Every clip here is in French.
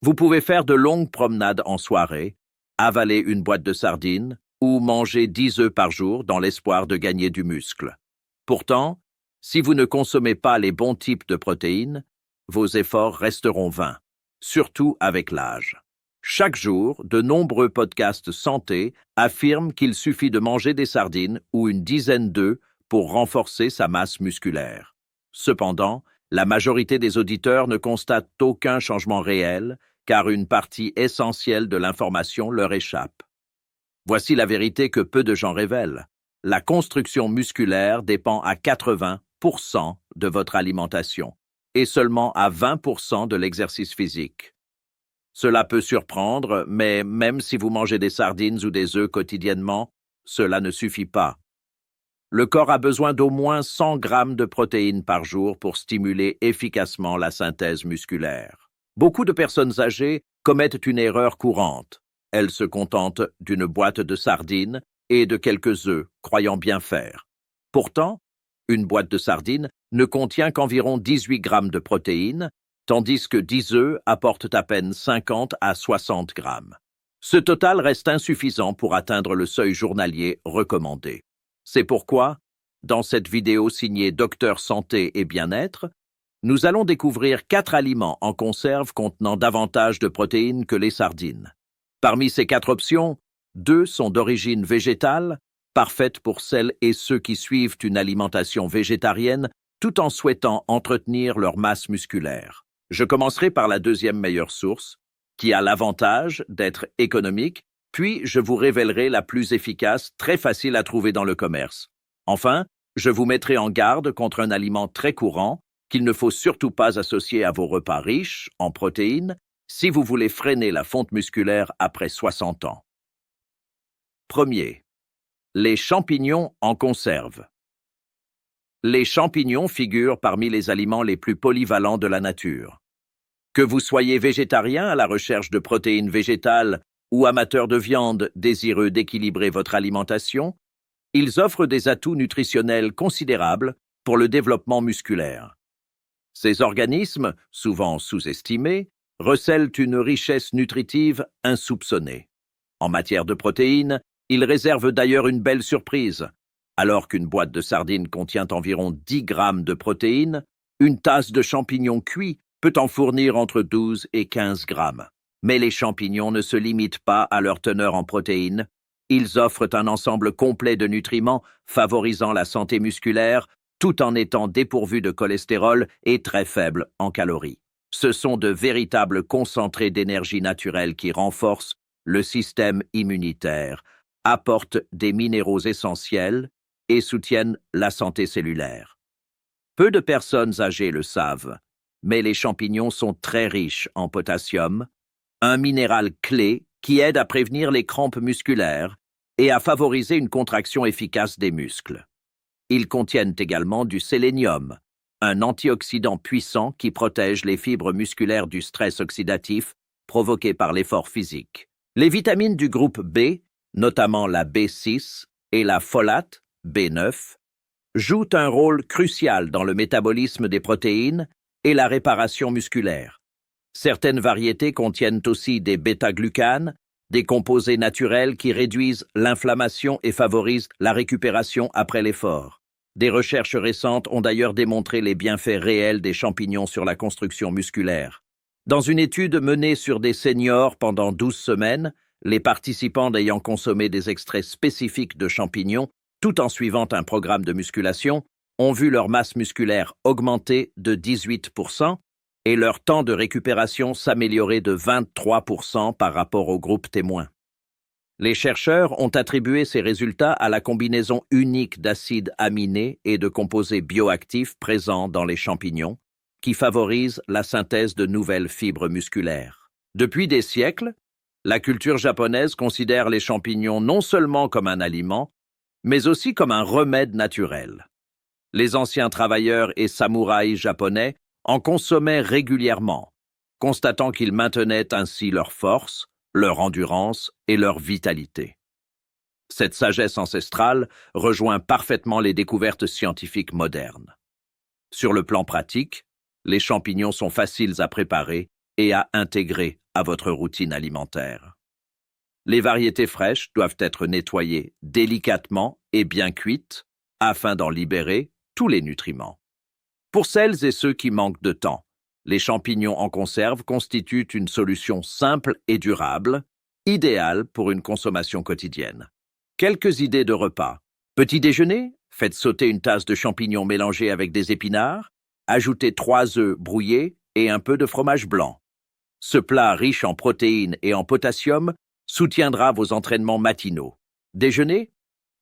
Vous pouvez faire de longues promenades en soirée, avaler une boîte de sardines ou manger 10 œufs par jour dans l'espoir de gagner du muscle. Pourtant, si vous ne consommez pas les bons types de protéines, vos efforts resteront vains, surtout avec l'âge. Chaque jour, de nombreux podcasts santé affirment qu'il suffit de manger des sardines ou une dizaine d'œufs pour renforcer sa masse musculaire. Cependant, la majorité des auditeurs ne constatent aucun changement réel, car une partie essentielle de l'information leur échappe. Voici la vérité que peu de gens révèlent. La construction musculaire dépend à 80% de votre alimentation et seulement à 20% de l'exercice physique. Cela peut surprendre, mais même si vous mangez des sardines ou des œufs quotidiennement, cela ne suffit pas. Le corps a besoin d'au moins 100 grammes de protéines par jour pour stimuler efficacement la synthèse musculaire. Beaucoup de personnes âgées commettent une erreur courante. Elles se contentent d'une boîte de sardines et de quelques œufs, croyant bien faire. Pourtant, une boîte de sardines ne contient qu'environ 18 grammes de protéines, tandis que 10 œufs apportent à peine 50 à 60 grammes. Ce total reste insuffisant pour atteindre le seuil journalier recommandé. C'est pourquoi, dans cette vidéo signée Docteur Santé et Bien-être, nous allons découvrir 4 aliments en conserve contenant davantage de protéines que les sardines. Parmi ces 4 options, 2 sont d'origine végétale, parfaites pour celles et ceux qui suivent une alimentation végétarienne tout en souhaitant entretenir leur masse musculaire. Je commencerai par la deuxième meilleure source, qui a l'avantage d'être économique, puis je vous révélerai la plus efficace, très facile à trouver dans le commerce. Enfin, je vous mettrai en garde contre un aliment très courant qu'il ne faut surtout pas associer à vos repas riches en protéines si vous voulez freiner la fonte musculaire après 60 ans. Premier, les champignons en conserve. Les champignons figurent parmi les aliments les plus polyvalents de la nature. Que vous soyez végétarien à la recherche de protéines végétales ou amateur de viande désireux d'équilibrer votre alimentation, ils offrent des atouts nutritionnels considérables pour le développement musculaire. Ces organismes, souvent sous-estimés, recèlent une richesse nutritive insoupçonnée. En matière de protéines, ils réservent d'ailleurs une belle surprise. Alors qu'une boîte de sardines contient environ 10 grammes de protéines, une tasse de champignons cuits peut en fournir entre 12 et 15 grammes. Mais les champignons ne se limitent pas à leur teneur en protéines. Ils offrent un ensemble complet de nutriments favorisant la santé musculaire tout en étant dépourvus de cholestérol et très faibles en calories. Ce sont de véritables concentrés d'énergie naturelle qui renforcent le système immunitaire, apportent des minéraux essentiels et soutiennent la santé cellulaire. Peu de personnes âgées le savent, mais les champignons sont très riches en potassium, un minéral clé qui aide à prévenir les crampes musculaires et à favoriser une contraction efficace des muscles. Ils contiennent également du sélénium, un antioxydant puissant qui protège les fibres musculaires du stress oxydatif provoqué par l'effort physique. Les vitamines du groupe B, notamment la B6 et la folate, B9, jouent un rôle crucial dans le métabolisme des protéines et la réparation musculaire. Certaines variétés contiennent aussi des bêta-glucanes, des composés naturels qui réduisent l'inflammation et favorisent la récupération après l'effort. Des recherches récentes ont d'ailleurs démontré les bienfaits réels des champignons sur la construction musculaire. Dans une étude menée sur des seniors pendant 12 semaines, les participants ayant consommé des extraits spécifiques de champignons, tout en suivant un programme de musculation, ont vu leur masse musculaire augmenter de 18% et leur temps de récupération s'améliorer de 23% par rapport au groupe témoin. Les chercheurs ont attribué ces résultats à la combinaison unique d'acides aminés et de composés bioactifs présents dans les champignons, qui favorisent la synthèse de nouvelles fibres musculaires. Depuis des siècles, la culture japonaise considère les champignons non seulement comme un aliment, mais aussi comme un remède naturel. Les anciens travailleurs et samouraïs japonais en consommaient régulièrement, constatant qu'ils maintenaient ainsi leur force, leur endurance et leur vitalité. Cette sagesse ancestrale rejoint parfaitement les découvertes scientifiques modernes. Sur le plan pratique, les champignons sont faciles à préparer et à intégrer à votre routine alimentaire. Les variétés fraîches doivent être nettoyées délicatement et bien cuites afin d'en libérer tous les nutriments. Pour celles et ceux qui manquent de temps, les champignons en conserve constituent une solution simple et durable, idéale pour une consommation quotidienne. Quelques idées de repas. Petit déjeuner, faites sauter une tasse de champignons mélangés avec des épinards, ajoutez 3 œufs brouillés et un peu de fromage blanc. Ce plat riche en protéines et en potassium soutiendra vos entraînements matinaux. Déjeuner,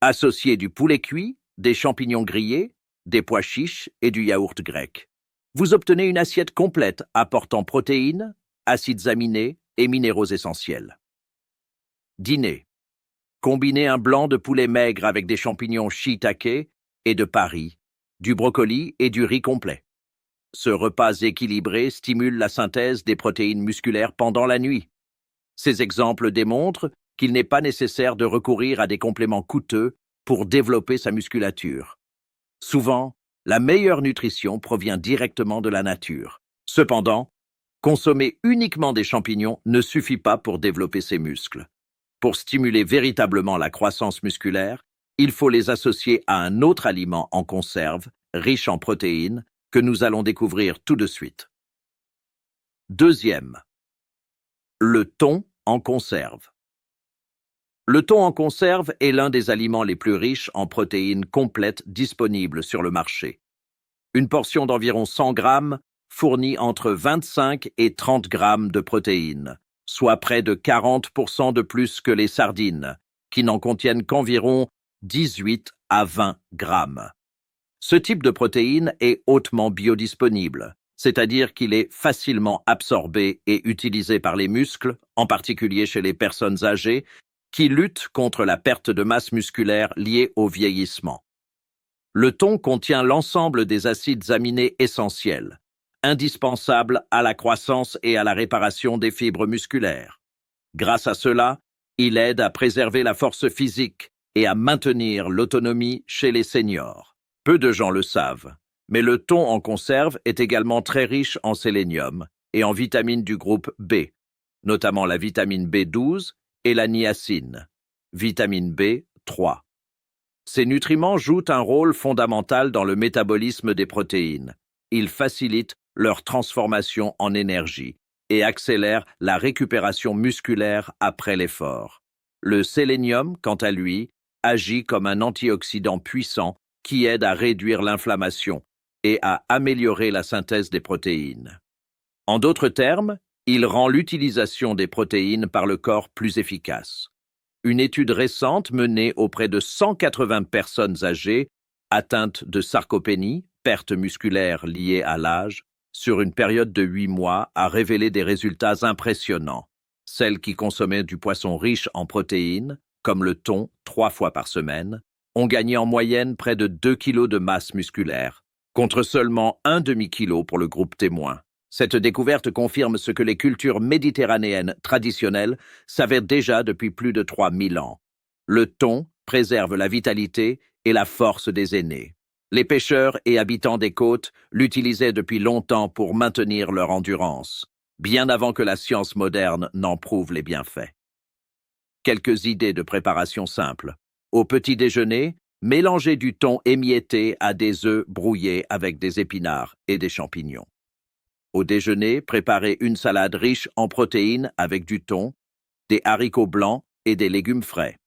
associez du poulet cuit, des champignons grillés, des pois chiches et du yaourt grec. Vous obtenez une assiette complète apportant protéines, acides aminés et minéraux essentiels. Dîner. Combinez un blanc de poulet maigre avec des champignons shiitake et de Paris, du brocoli et du riz complet. Ce repas équilibré stimule la synthèse des protéines musculaires pendant la nuit. Ces exemples démontrent qu'il n'est pas nécessaire de recourir à des compléments coûteux pour développer sa musculature. Souvent, la meilleure nutrition provient directement de la nature. Cependant, consommer uniquement des champignons ne suffit pas pour développer ses muscles. Pour stimuler véritablement la croissance musculaire, il faut les associer à un autre aliment en conserve, riche en protéines, que nous allons découvrir tout de suite. Deuxième, le thon en conserve. Le thon en conserve est l'un des aliments les plus riches en protéines complètes disponibles sur le marché. Une portion d'environ 100 grammes fournit entre 25 et 30 grammes de protéines, soit près de 40% de plus que les sardines, qui n'en contiennent qu'environ 18 à 20 grammes. Ce type de protéine est hautement biodisponible, c'est-à-dire qu'il est facilement absorbé et utilisé par les muscles, en particulier chez les personnes âgées, qui luttent contre la perte de masse musculaire liée au vieillissement. Le thon contient l'ensemble des acides aminés essentiels, indispensables à la croissance et à la réparation des fibres musculaires. Grâce à cela, il aide à préserver la force physique et à maintenir l'autonomie chez les seniors. Peu de gens le savent, mais le thon en conserve est également très riche en sélénium et en vitamines du groupe B, notamment la vitamine B12 et la niacine, vitamine B3. Ces nutriments jouent un rôle fondamental dans le métabolisme des protéines. Ils facilitent leur transformation en énergie et accélèrent la récupération musculaire après l'effort. Le sélénium, quant à lui, agit comme un antioxydant puissant qui aide à réduire l'inflammation et à améliorer la synthèse des protéines. En d'autres termes, il rend l'utilisation des protéines par le corps plus efficace. Une étude récente menée auprès de 180 personnes âgées atteintes de sarcopénie, perte musculaire liée à l'âge, sur une période de 8 mois a révélé des résultats impressionnants. Celles qui consommaient du poisson riche en protéines, comme le thon 3 fois par semaine, ont gagné en moyenne près de 2 kg de masse musculaire, contre seulement un demi-kilo pour le groupe témoin. Cette découverte confirme ce que les cultures méditerranéennes traditionnelles savaient déjà depuis plus de 3000 ans. Le thon préserve la vitalité et la force des aînés. Les pêcheurs et habitants des côtes l'utilisaient depuis longtemps pour maintenir leur endurance, bien avant que la science moderne n'en prouve les bienfaits. Quelques idées de préparation simples. Au petit déjeuner, mélangez du thon émietté à des œufs brouillés avec des épinards et des champignons. Au déjeuner, préparez une salade riche en protéines avec du thon, des haricots blancs et des légumes frais.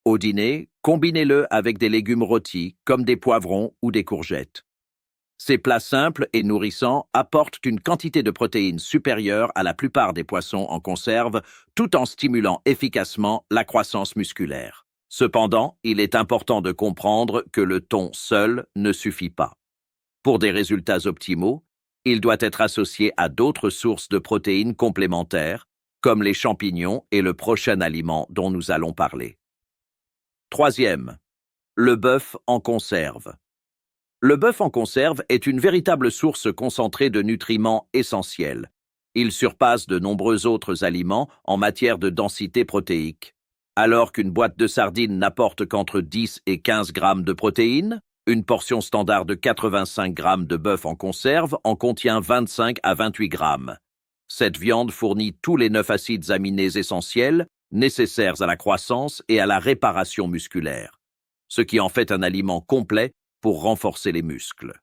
Au dîner, combinez-le avec des légumes rôtis comme des poivrons ou des courgettes. Ces plats simples et nourrissants apportent une quantité de protéines supérieure à la plupart des poissons en conserve, tout en stimulant efficacement la croissance musculaire. Cependant, il est important de comprendre que le thon seul ne suffit pas. Pour des résultats optimaux, il doit être associé à d'autres sources de protéines complémentaires, comme les champignons et le prochain aliment dont nous allons parler. Troisième, le bœuf en conserve. Le bœuf en conserve est une véritable source concentrée de nutriments essentiels. Il surpasse de nombreux autres aliments en matière de densité protéique. Alors qu'une boîte de sardines n'apporte qu'entre 10 et 15 grammes de protéines, une portion standard de 85 grammes de bœuf en conserve en contient 25 à 28 grammes. Cette viande fournit tous les 9 acides aminés essentiels nécessaires à la croissance et à la réparation musculaire, ce qui en fait un aliment complet pour renforcer les muscles.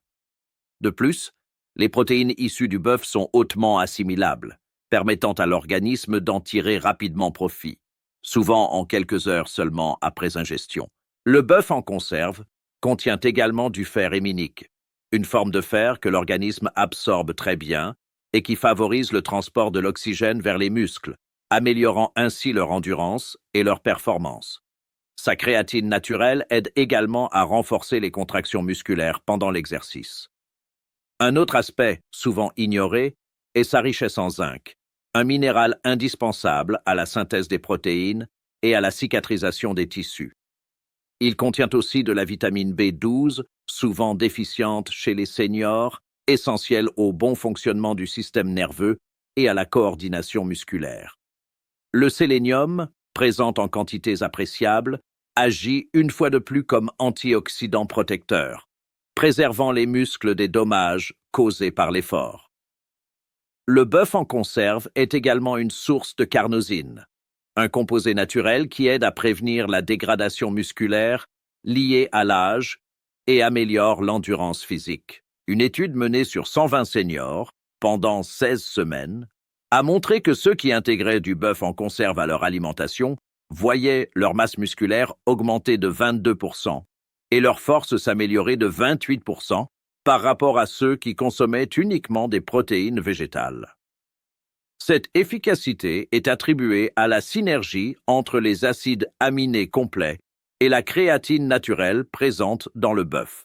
De plus, les protéines issues du bœuf sont hautement assimilables, permettant à l'organisme d'en tirer rapidement profit, souvent en quelques heures seulement après ingestion. Le bœuf en conserve contient également du fer héminique, une forme de fer que l'organisme absorbe très bien et qui favorise le transport de l'oxygène vers les muscles, améliorant ainsi leur endurance et leur performance. Sa créatine naturelle aide également à renforcer les contractions musculaires pendant l'exercice. Un autre aspect, souvent ignoré, est sa richesse en zinc, un minéral indispensable à la synthèse des protéines et à la cicatrisation des tissus. Il contient aussi de la vitamine B12, souvent déficiente chez les seniors, essentielle au bon fonctionnement du système nerveux et à la coordination musculaire. Le sélénium, présent en quantités appréciables, agit une fois de plus comme antioxydant protecteur, préservant les muscles des dommages causés par l'effort. Le bœuf en conserve est également une source de carnosine, un composé naturel qui aide à prévenir la dégradation musculaire liée à l'âge et améliore l'endurance physique. Une étude menée sur 120 seniors, pendant 16 semaines, a montré que ceux qui intégraient du bœuf en conserve à leur alimentation voyaient leur masse musculaire augmenter de 22% et leur force s'améliorer de 28% par rapport à ceux qui consommaient uniquement des protéines végétales. Cette efficacité est attribuée à la synergie entre les acides aminés complets et la créatine naturelle présente dans le bœuf.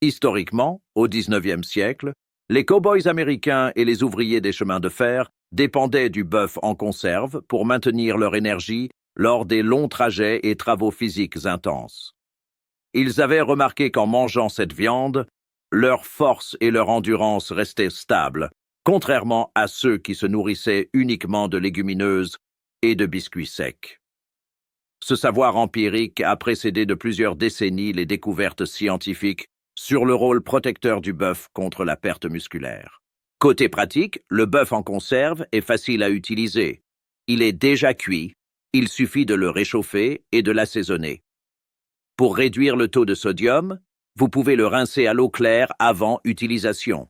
Historiquement, au XIXe siècle, les cow-boys américains et les ouvriers des chemins de fer dépendaient du bœuf en conserve pour maintenir leur énergie lors des longs trajets et travaux physiques intenses. Ils avaient remarqué qu'en mangeant cette viande, leur force et leur endurance restaient stables, contrairement à ceux qui se nourrissaient uniquement de légumineuses et de biscuits secs. Ce savoir empirique a précédé de plusieurs décennies les découvertes scientifiques sur le rôle protecteur du bœuf contre la perte musculaire. Côté pratique, le bœuf en conserve est facile à utiliser. Il est déjà cuit, il suffit de le réchauffer et de l'assaisonner. Pour réduire le taux de sodium, vous pouvez le rincer à l'eau claire avant utilisation.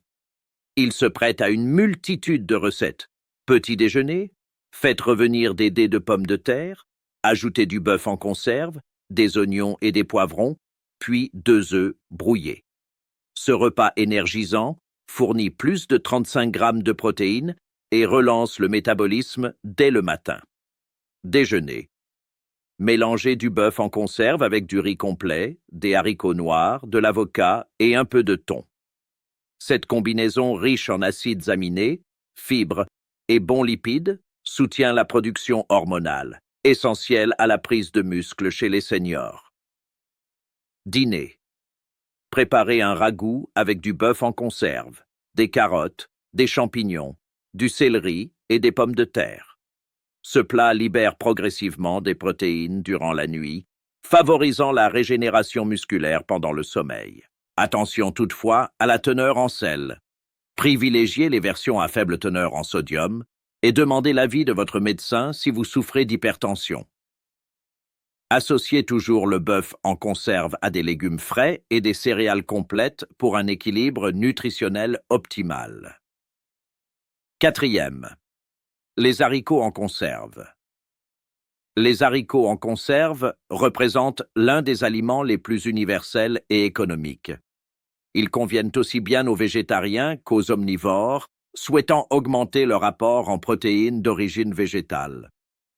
Il se prête à une multitude de recettes. Petit déjeuner, faites revenir des dés de pommes de terre, ajoutez du bœuf en conserve, des oignons et des poivrons, puis 2 œufs brouillés. Ce repas énergisant fournit plus de 35 grammes de protéines et relance le métabolisme dès le matin. Déjeuner. Mélangez du bœuf en conserve avec du riz complet, des haricots noirs, de l'avocat et un peu de thon. Cette combinaison riche en acides aminés, fibres et bons lipides soutient la production hormonale, essentielle à la prise de muscle chez les seniors. Dîner. Préparez un ragoût avec du bœuf en conserve, des carottes, des champignons, du céleri et des pommes de terre. Ce plat libère progressivement des protéines durant la nuit, favorisant la régénération musculaire pendant le sommeil. Attention toutefois à la teneur en sel. Privilégiez les versions à faible teneur en sodium et demandez l'avis de votre médecin si vous souffrez d'hypertension. Associez toujours le bœuf en conserve à des légumes frais et des céréales complètes pour un équilibre nutritionnel optimal. 4e. Les haricots en conserve. Les haricots en conserve représentent l'un des aliments les plus universels et économiques. Ils conviennent aussi bien aux végétariens qu'aux omnivores, souhaitant augmenter leur apport en protéines d'origine végétale.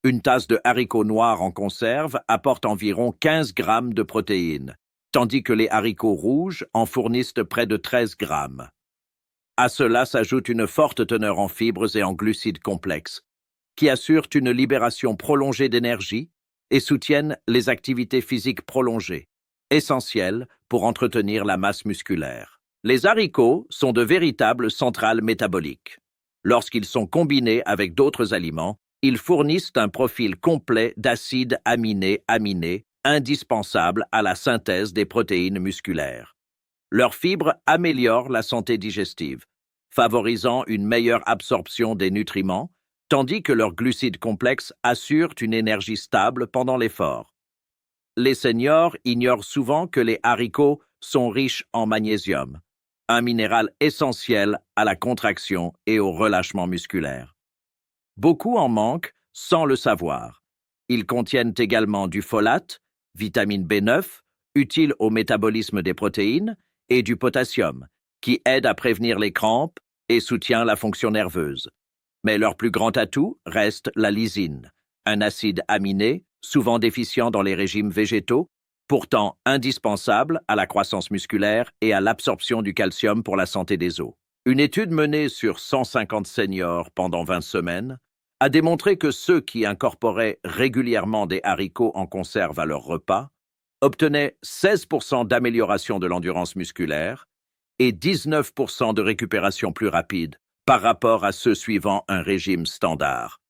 Une tasse de haricots noirs en conserve apporte environ 15 grammes de protéines, tandis que les haricots rouges en fournissent près de 13 grammes. À cela s'ajoute une forte teneur en fibres et en glucides complexes, qui assurent une libération prolongée d'énergie et soutiennent les activités physiques prolongées, essentielles pour entretenir la masse musculaire. Les haricots sont de véritables centrales métaboliques. Lorsqu'ils sont combinés avec d'autres aliments, ils fournissent un profil complet d'acides aminés indispensables à la synthèse des protéines musculaires. Leurs fibres améliorent la santé digestive, favorisant une meilleure absorption des nutriments, tandis que leurs glucides complexes assurent une énergie stable pendant l'effort. Les seniors ignorent souvent que les haricots sont riches en magnésium, un minéral essentiel à la contraction et au relâchement musculaire. Beaucoup en manquent sans le savoir. Ils contiennent également du folate, vitamine B9, utile au métabolisme des protéines, et du potassium, qui aide à prévenir les crampes et soutient la fonction nerveuse. Mais leur plus grand atout reste la lysine, un acide aminé, souvent déficient dans les régimes végétaux, pourtant indispensable à la croissance musculaire et à l'absorption du calcium pour la santé des os. Une étude menée sur 150 seniors pendant 20 semaines a démontré que ceux qui incorporaient régulièrement des haricots en conserve à leur repas obtenaient 16% d'amélioration de l'endurance musculaire et 19% de récupération plus rapide par rapport à ceux suivant un régime standard.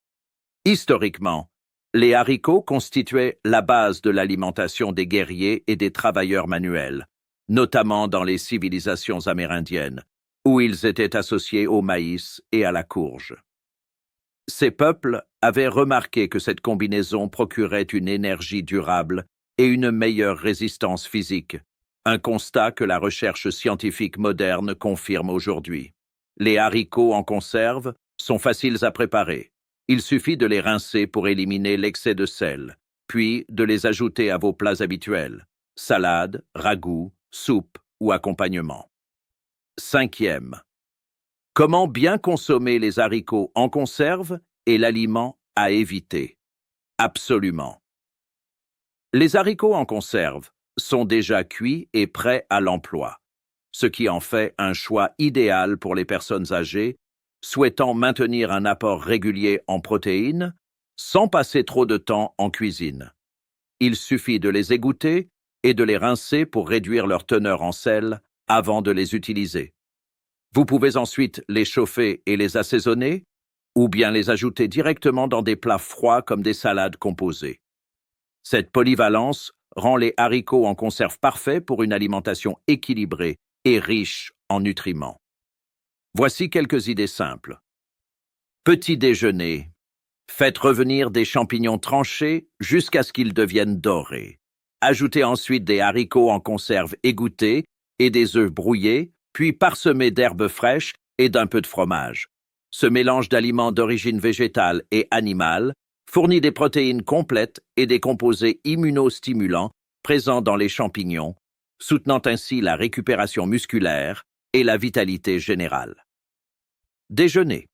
Historiquement, les haricots constituaient la base de l'alimentation des guerriers et des travailleurs manuels, notamment dans les civilisations amérindiennes, où ils étaient associés au maïs et à la courge. Ces peuples avaient remarqué que cette combinaison procurait une énergie durable et une meilleure résistance physique, un constat que la recherche scientifique moderne confirme aujourd'hui. Les haricots en conserve sont faciles à préparer. Il suffit de les rincer pour éliminer l'excès de sel, puis de les ajouter à vos plats habituels, salade, ragoût, soupe ou accompagnement. 5e. Comment bien consommer les haricots en conserve et l'aliment à éviter? Absolument. Les haricots en conserve sont déjà cuits et prêts à l'emploi, ce qui en fait un choix idéal pour les personnes âgées souhaitant maintenir un apport régulier en protéines sans passer trop de temps en cuisine. Il suffit de les égoutter et de les rincer pour réduire leur teneur en sel avant de les utiliser. Vous pouvez ensuite les chauffer et les assaisonner, ou bien les ajouter directement dans des plats froids comme des salades composées. Cette polyvalence rend les haricots en conserve parfaits pour une alimentation équilibrée et riche en nutriments. Voici quelques idées simples. Petit déjeuner. Faites revenir des champignons tranchés jusqu'à ce qu'ils deviennent dorés. Ajoutez ensuite des haricots en conserve égouttés et des œufs brouillés, puis parsemés d'herbes fraîches et d'un peu de fromage. Ce mélange d'aliments d'origine végétale et animale fournit des protéines complètes et des composés immunostimulants présents dans les champignons, soutenant ainsi la récupération musculaire et la vitalité générale. Déjeuner.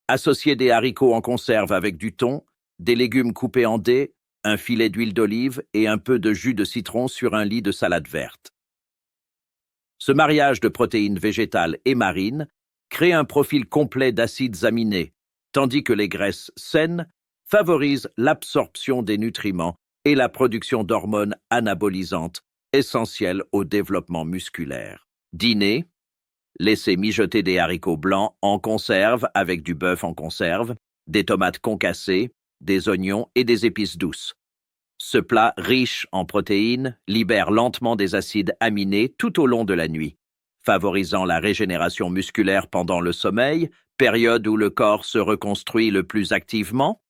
Associez des haricots en conserve avec du thon, des légumes coupés en dés, un filet d'huile d'olive et un peu de jus de citron sur un lit de salade verte. Ce mariage de protéines végétales et marines crée un profil complet d'acides aminés, tandis que les graisses saines favorisent l'absorption des nutriments et la production d'hormones anabolisantes essentielles au développement musculaire. Dîner. Laissez mijoter des haricots blancs en conserve avec du bœuf en conserve, des tomates concassées, des oignons et des épices douces. Ce plat riche en protéines libère lentement des acides aminés tout au long de la nuit, favorisant la régénération musculaire pendant le sommeil, période où le corps se reconstruit le plus activement.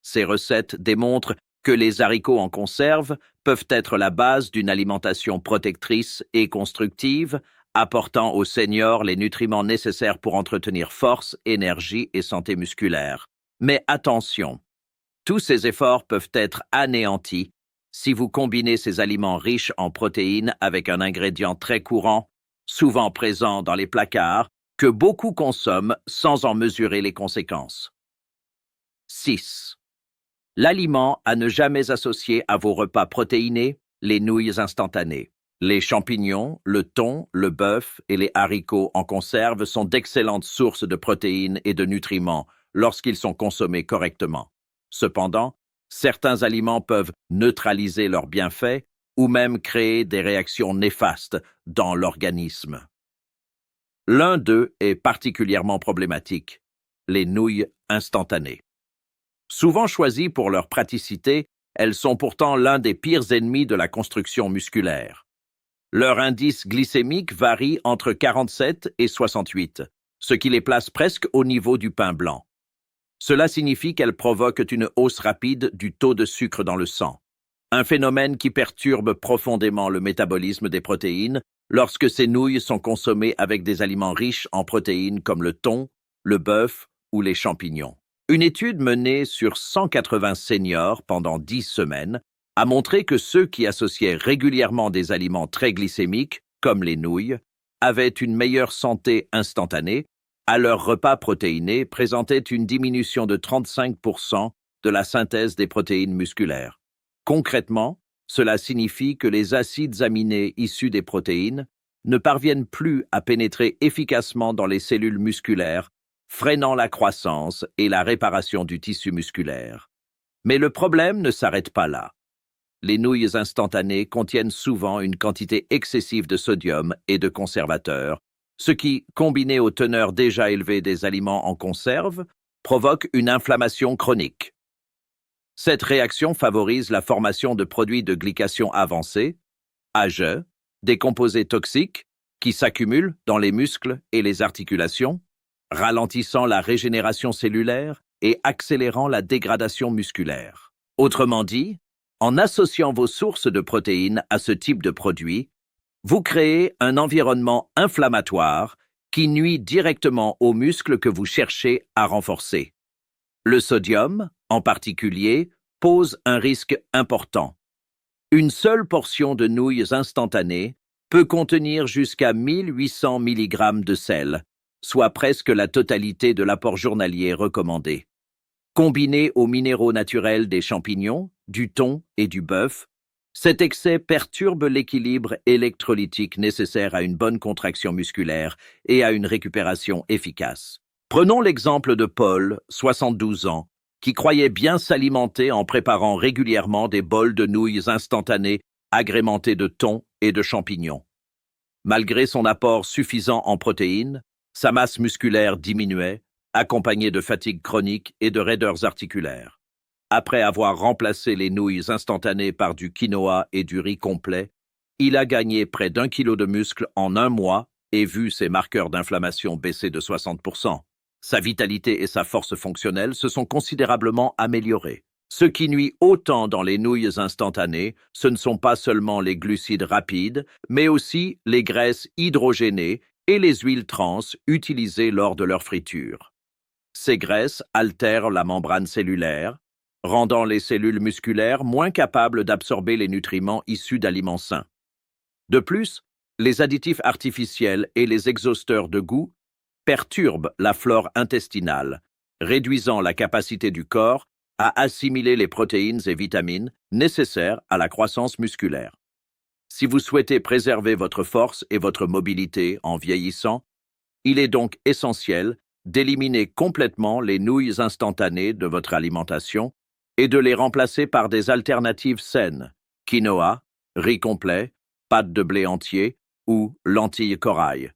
Ces recettes démontrent que les haricots en conserve peuvent être la base d'une alimentation protectrice et constructive, apportant aux seniors les nutriments nécessaires pour entretenir force, énergie et santé musculaire. Mais attention, tous ces efforts peuvent être anéantis si vous combinez ces aliments riches en protéines avec un ingrédient très courant, souvent présent dans les placards, que beaucoup consomment sans en mesurer les conséquences. 6. L'aliment à ne jamais associer à vos repas protéinés, les nouilles instantanées. Les champignons, le thon, le bœuf et les haricots en conserve sont d'excellentes sources de protéines et de nutriments lorsqu'ils sont consommés correctement. Cependant, certains aliments peuvent neutraliser leurs bienfaits ou même créer des réactions néfastes dans l'organisme. L'un d'eux est particulièrement problématique, les nouilles instantanées. Souvent choisies pour leur praticité, elles sont pourtant l'un des pires ennemis de la construction musculaire. Leur indice glycémique varie entre 47 et 68, ce qui les place presque au niveau du pain blanc. Cela signifie qu'elles provoquent une hausse rapide du taux de sucre dans le sang, un phénomène qui perturbe profondément le métabolisme des protéines lorsque ces nouilles sont consommées avec des aliments riches en protéines comme le thon, le bœuf ou les champignons. Une étude menée sur 180 seniors pendant 10 semaines a montré que ceux qui associaient régulièrement des aliments très glycémiques, comme les nouilles, avaient une meilleure santé instantanée. À leur repas protéinés présentait une diminution de 35% de la synthèse des protéines musculaires. Concrètement, cela signifie que les acides aminés issus des protéines ne parviennent plus à pénétrer efficacement dans les cellules musculaires, freinant la croissance et la réparation du tissu musculaire. Mais le problème ne s'arrête pas là. Les nouilles instantanées contiennent souvent une quantité excessive de sodium et de conservateurs, ce qui, combiné aux teneurs déjà élevées des aliments en conserve, provoque une inflammation chronique. Cette réaction favorise la formation de produits de glycation avancée, AGE, des composés toxiques qui s'accumulent dans les muscles et les articulations, ralentissant la régénération cellulaire et accélérant la dégradation musculaire. Autrement dit, en associant vos sources de protéines à ce type de produits, vous créez un environnement inflammatoire qui nuit directement aux muscles que vous cherchez à renforcer. Le sodium, en particulier, pose un risque important. Une seule portion de nouilles instantanées peut contenir jusqu'à 1800 mg de sel, soit presque la totalité de l'apport journalier recommandé. Combiné aux minéraux naturels des champignons, du thon et du bœuf, cet excès perturbe l'équilibre électrolytique nécessaire à une bonne contraction musculaire et à une récupération efficace. Prenons l'exemple de Paul, 72 ans, qui croyait bien s'alimenter en préparant régulièrement des bols de nouilles instantanées agrémentés de thon et de champignons. Malgré son apport suffisant en protéines, sa masse musculaire diminuait, accompagnée de fatigue chronique et de raideurs articulaires. Après avoir remplacé les nouilles instantanées par du quinoa et du riz complet, il a gagné près d'1 kilo de muscle en un mois et vu ses marqueurs d'inflammation baisser de 60%. Sa vitalité et sa force fonctionnelle se sont considérablement améliorées. Ce qui nuit autant dans les nouilles instantanées, ce ne sont pas seulement les glucides rapides, mais aussi les graisses hydrogénées et les huiles trans utilisées lors de leur friture. Ces graisses altèrent la membrane cellulaire, rendant les cellules musculaires moins capables d'absorber les nutriments issus d'aliments sains. De plus, les additifs artificiels et les exhausteurs de goût perturbent la flore intestinale, réduisant la capacité du corps à assimiler les protéines et vitamines nécessaires à la croissance musculaire. Si vous souhaitez préserver votre force et votre mobilité en vieillissant, il est donc essentiel d'éliminer complètement les nouilles instantanées de votre alimentation et de les remplacer par des alternatives saines, quinoa, riz complet, pâtes de blé entier ou lentilles corail.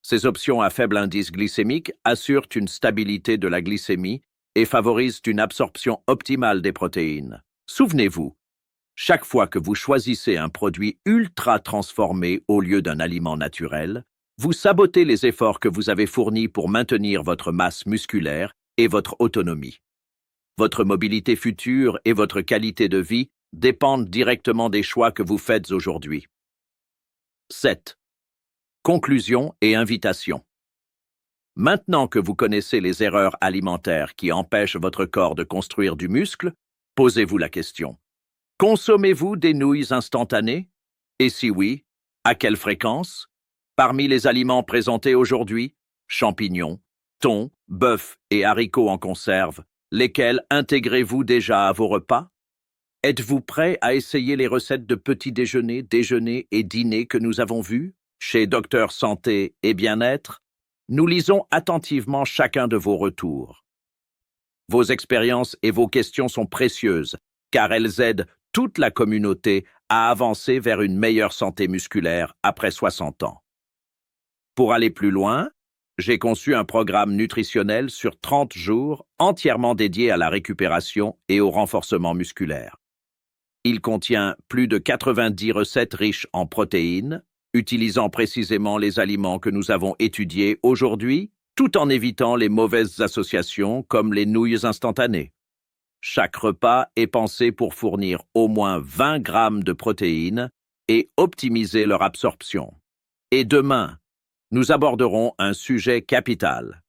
Ces options à faible indice glycémique assurent une stabilité de la glycémie et favorisent une absorption optimale des protéines. Souvenez-vous, chaque fois que vous choisissez un produit ultra transformé au lieu d'un aliment naturel, vous sabotez les efforts que vous avez fournis pour maintenir votre masse musculaire et votre autonomie. Votre mobilité future et votre qualité de vie dépendent directement des choix que vous faites aujourd'hui. 7. Conclusion et invitation. Maintenant que vous connaissez les erreurs alimentaires qui empêchent votre corps de construire du muscle, posez-vous la question. Consommez-vous des nouilles instantanées? Et si oui, à quelle fréquence? Parmi les aliments présentés aujourd'hui, champignons, thon, bœuf et haricots en conserve, lesquels intégrez-vous déjà à vos repas? Êtes-vous prêt à essayer les recettes de petit déjeuner, déjeuner et dîner que nous avons vues chez Docteur Santé et Bien-être? Nous lisons attentivement chacun de vos retours. Vos expériences et vos questions sont précieuses, car elles aident toute la communauté à avancer vers une meilleure santé musculaire après 60 ans. Pour aller plus loin, j'ai conçu un programme nutritionnel sur 30 jours entièrement dédié à la récupération et au renforcement musculaire. Il contient plus de 90 recettes riches en protéines, utilisant précisément les aliments que nous avons étudiés aujourd'hui tout en évitant les mauvaises associations comme les nouilles instantanées. Chaque repas est pensé pour fournir au moins 20 grammes de protéines et optimiser leur absorption. Et demain, nous aborderons un sujet capital,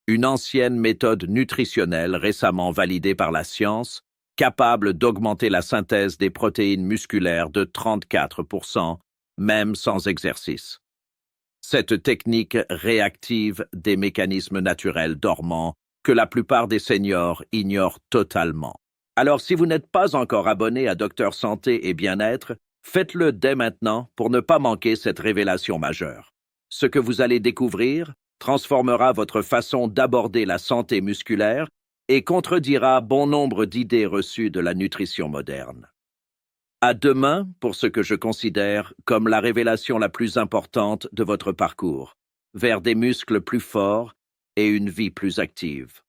une ancienne méthode nutritionnelle récemment validée par la science, capable d'augmenter la synthèse des protéines musculaires de 34%, même sans exercice. Cette technique réactive des mécanismes naturels dormants que la plupart des seniors ignorent totalement. Alors si vous n'êtes pas encore abonné à Docteur Santé et Bien-être, faites-le dès maintenant pour ne pas manquer cette révélation majeure. Ce que vous allez découvrir transformera votre façon d'aborder la santé musculaire et contredira bon nombre d'idées reçues de la nutrition moderne. À demain pour ce que je considère comme la révélation la plus importante de votre parcours, vers des muscles plus forts et une vie plus active.